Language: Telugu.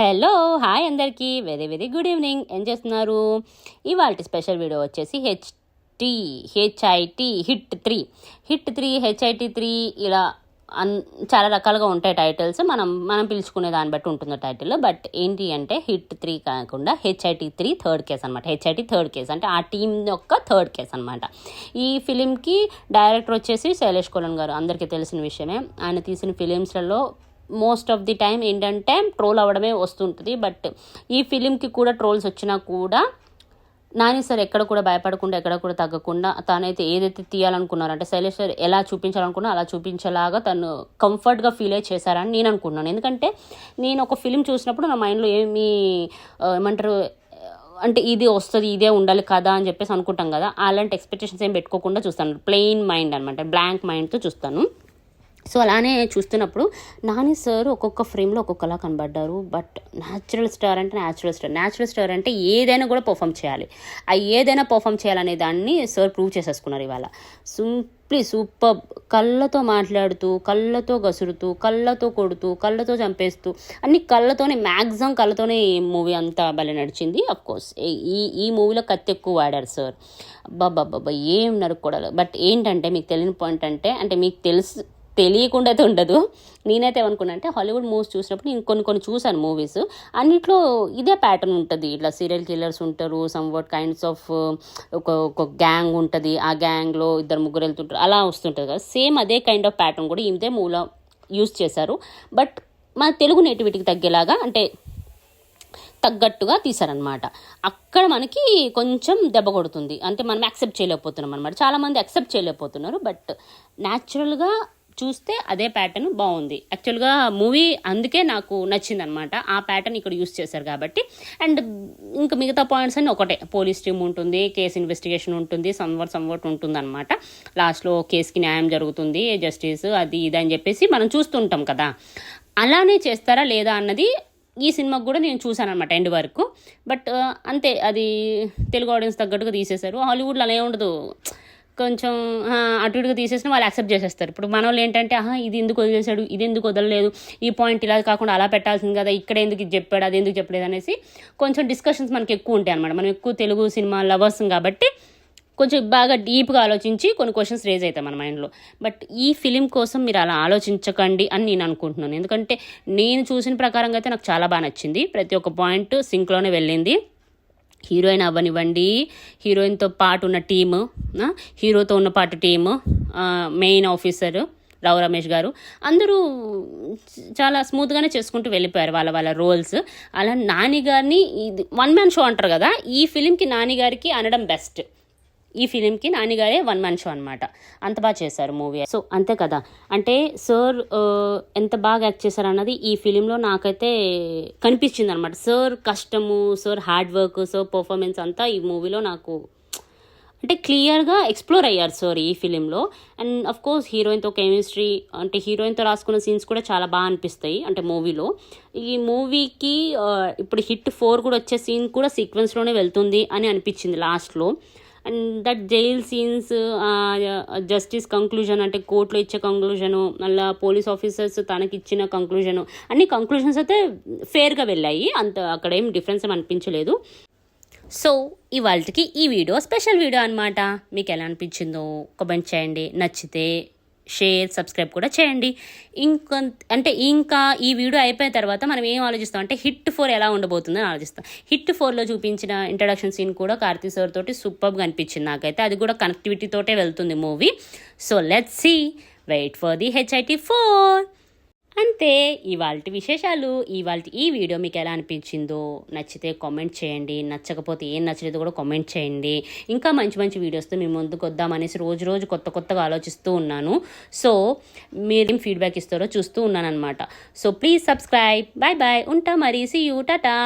హలో హాయ్ అందరికీ వెరీ వెరీ గుడ్ ఈవినింగ్. ఏం చేస్తున్నారు? ఇవాళ స్పెషల్ వీడియో వచ్చేసి హిట్ 3 HIT3 ఇలా చాలా రకాలుగా ఉంటాయి టైటిల్స్. మనం పిలుచుకునే దాన్ని బట్టి ఉంటుంది టైటిల్. బట్ ఏంటి అంటే హిట్ 3 కాకుండా HIT3 థర్డ్ కేస్ అనమాట. HIT థర్డ్ కేస్ అంటే ఆ టీం యొక్క థర్డ్ కేస్ అనమాట. ఈ ఫిలింకి డైరెక్టర్ వచ్చేసి శైలేష్ కొలన్ గారు, అందరికీ తెలిసిన విషయమే. ఆయన తీసిన ఫిలిమ్స్లలో మోస్ట్ ఆఫ్ ది టైం ఏంటంటే ట్రోల్ అవ్వడమే వస్తుంటుంది. బట్ ఈ ఫిలింకి కూడా ట్రోల్స్ వచ్చినా కూడా నాని సార్ ఎక్కడ కూడా భయపడకుండా, ఎక్కడ కూడా తగ్గకుండా, తనైతే ఏదైతే తీయాలనుకున్నారంటే శైలేష్ సార్ ఎలా చూపించాలనుకున్నా అలా చూపించేలాగా తను కంఫర్ట్గా ఫీల్ అయ్యి చేశారని నేను అనుకున్నాను. ఎందుకంటే నేను ఒక ఫిలిం చూసినప్పుడు నా మైండ్లో ఏమంటారు అంటే ఇది వస్తుంది, ఇదే ఉండాలి కదా అని చెప్పేసి అనుకుంటాం కదా. అలాంటి ఎక్స్పెక్టేషన్స్ ఏం పెట్టుకోకుండా చూస్తాను. ప్లెయిన్ మైండ్ అనమాట, బ్లాంక్ మైండ్తో చూస్తాను. సో అలానే చూస్తున్నప్పుడు నాని సార్ ఒక్కొక్క ఫ్రేమ్లో ఒక్కొక్కలా కనబడ్డారు. బట్ న్యాచురల్ స్టార్ అంటే ఏదైనా కూడా పర్ఫామ్ చేయాలి. ఏదైనా పర్ఫామ్ చేయాలనే దాన్ని సార్ ప్రూవ్ చేసేసుకున్నారు ఇవాళ. Simply super. కళ్ళతో మాట్లాడుతూ, కళ్ళతో గసురుతూ, కళ్ళతో కొడుతూ, కళ్ళతో చంపేస్తూ, అన్ని కళ్ళతోనే, మ్యాక్సిమం కళ్ళతోనే మూవీ అంతా భలే నడిచింది. అఫ్కోర్స్ ఈ మూవీలో కత్తి ఎక్కువ వాడారు సార్. బాబా ఏం నరుక్కోడాలి. బట్ ఏంటంటే మీకు తెలియని పాయింట్ అంటే మీకు తెలియకుండా అయితే ఉండదు. నేనైతే ఏమనుకున్నా అంటే హాలీవుడ్ మూవీస్ చూసినప్పుడు నేను కొన్ని చూశాను మూవీస్, అన్నిట్లో ఇదే ప్యాటర్న్ ఉంటుంది. ఇట్లా సీరియల్ కిల్లర్స్ ఉంటారు, సమ్వాట్ కైండ్స్ ఆఫ్ ఒక గ్యాంగ్ ఉంటుంది, ఆ గ్యాంగ్లో 2-3 వెళ్తుంటారు, అలా వస్తుంటుంది కదా. సేమ్ అదే కైండ్ ఆఫ్ ప్యాటర్న్ కూడా ఇదే మూవీలో యూజ్ చేశారు. బట్ మన తెలుగు నేటివిటీకి తగ్గేలాగా అంటే తగ్గట్టుగా తీశారనమాట. అక్కడ మనకి కొంచెం దెబ్బ కొడుతుంది. అంటే మనం యాక్సెప్ట్ చేయలేకపోతున్నాం అనమాట. చాలామంది యాక్సెప్ట్ చేయలేకపోతున్నారు. బట్ న్యాచురల్గా చూస్తే అదే ప్యాటర్న్ బాగుంది. యాక్చువల్గా మూవీ అందుకే నాకు నచ్చింది అనమాట. ఆ ప్యాటర్న్ ఇక్కడ యూస్ చేశారు కాబట్టి. అండ్ ఇంకా మిగతా పాయింట్స్ అన్నీ ఒకటే. పోలీస్ టీమ్ ఉంటుంది, కేసు ఇన్వెస్టిగేషన్ ఉంటుంది, సమ్వాట్ ఉంటుంది అనమాట. లాస్ట్లో కేసుకి న్యాయం జరుగుతుంది, జస్టిస్ అది ఇది అని చెప్పేసి మనం చూస్తుంటాం కదా. అలానే చేస్తారా లేదా అన్నది ఈ సినిమాకు కూడా నేను చూసాను అనమాట ఎండ్ వరకు. బట్ అంతే, అది తెలుగు ఆడియన్స్ తగ్గట్టుగా తీసేశారు. హాలీవుడ్లో అలా ఉండదు, కొంచెం అటు ఇటుగా తీసేసిన వాళ్ళు యాక్సెప్ట్ చేసేస్తారు. ఇప్పుడు మన వాళ్ళు ఏంటంటే ఇది ఎందుకు వదిలేశాడు, ఇది ఎందుకు వదలలేదు, ఈ పాయింట్ ఇలా కాకుండా అలా పెట్టాల్సింది కదా, ఇక్కడ ఎందుకు ఇది చెప్పాడు, అది ఎందుకు చెప్పలేదు అనేసి కొంచెం డిస్కషన్స్ మనకి ఎక్కువ ఉంటాయి అనమాట. మనం ఎక్కువ తెలుగు సినిమా లవర్స్ కాబట్టి కొంచెం బాగా డీప్గా ఆలోచించి కొన్ని క్వశ్చన్స్ రేజ్ అవుతాయి మన మైండ్లో. బట్ ఈ ఫిలిం కోసం మీరు అలా ఆలోచించకండి అని నేను అనుకుంటున్నాను. ఎందుకంటే నేను చూసిన ప్రకారంగా అయితే నాకు చాలా బాగా నచ్చింది. ప్రతి ఒక్క పాయింట్ సింక్లోనే వెళ్ళింది. హీరోయిన్ అవ్వనివ్వండి, హీరోయిన్తో పాటు ఉన్న టీము, హీరోతో ఉన్న పాటు team, main officer Rao Ramesh గారు, అందరూ చాలా స్మూత్గానే చేసుకుంటూ వెళ్ళిపోయారు వాళ్ళ రోల్స్. అలా నాని గారిని, ఇది 1 man షో అంటారు కదా, ఈ ఫిలింకి నాని గారికి అనడం బెస్ట్. ఈ ఫిలింకి నానిగారే 1 man షో అనమాట. అంత బాగా చేశారు మూవీ. సో అంతే కదా. అంటే సార్ ఎంత బాగా యాక్ట్ చేశారు అన్నది ఈ ఫిలింలో నాకైతే కనిపించింది అనమాట. సార్ కష్టము, sir hard work, sir performance అంతా ఈ మూవీలో నాకు అంటే క్లియర్గా ఎక్స్ప్లోర్ అయ్యారు సార్ ఈ ఫిలింలో. అండ్ అఫ్ కోర్స్ హీరోయిన్తో కెమిస్ట్రీ, అంటే హీరోయిన్తో రాసుకున్న సీన్స్ కూడా చాలా బాగా అనిపిస్తాయి అంటే మూవీలో. ఈ మూవీకి ఇప్పుడు హిట్ 4 కూడా వచ్చే సీన్ కూడా సీక్వెన్స్లోనే వెళ్తుంది అని అనిపించింది లాస్ట్లో. And that jail scenes, justice conclusion అంటే కోర్టులో ఇచ్చే కంక్లూజను, మళ్ళీ పోలీస్ ఆఫీసర్స్ తనకి ఇచ్చిన కంక్లూజను, అన్ని కంక్లూజన్స్ అయితే ఫేర్గా వెళ్ళాయి. అంత అక్కడ ఏం డిఫరెన్స్ ఏం అనిపించలేదు. సో ఇవాళకి ఈ వీడియో స్పెషల్ వీడియో అనమాట. మీకు ఎలా అనిపించిందో కామెంట్ చేయండి. నచ్చితే షేర్, సబ్స్క్రైబ్ కూడా చేయండి. ఇంకా ఈ వీడియో అయిపోయిన తర్వాత మనం ఏం ఆలోచిస్తాం అంటే హిట్ 4 ఎలా ఉండబోతుందని ఆలోచిస్తాం. హిట్ 4లో చూపించిన ఇంట్రడక్షన్ సీన్ కూడా కార్తీ సార్ తోటి సూపర్గా అనిపించింది నాకైతే. అది కూడా కనెక్టివిటీ తోటే వెళ్తుంది movie. So let's see, wait for the HIT4. అంతే ఇవాళ విశేషాలు. ఈ వీడియో మీకు ఎలా అనిపించిందో నచ్చితే కామెంట్ చేయండి. నచ్చకపోతే ఏం నచ్చలేదో కూడా కామెంట్ చేయండి. ఇంకా మంచి వీడియోస్తో మీ ముందుకు వద్దామనేసి రోజు కొత్తగా ఆలోచిస్తూ ఉన్నాను. సో మీరేం ఫీడ్బ్యాక్ ఇస్తారో చూస్తూ ఉన్నాను అనమాట. So please subscribe. బాయ్ ఉంటా మరి. See you, Tata.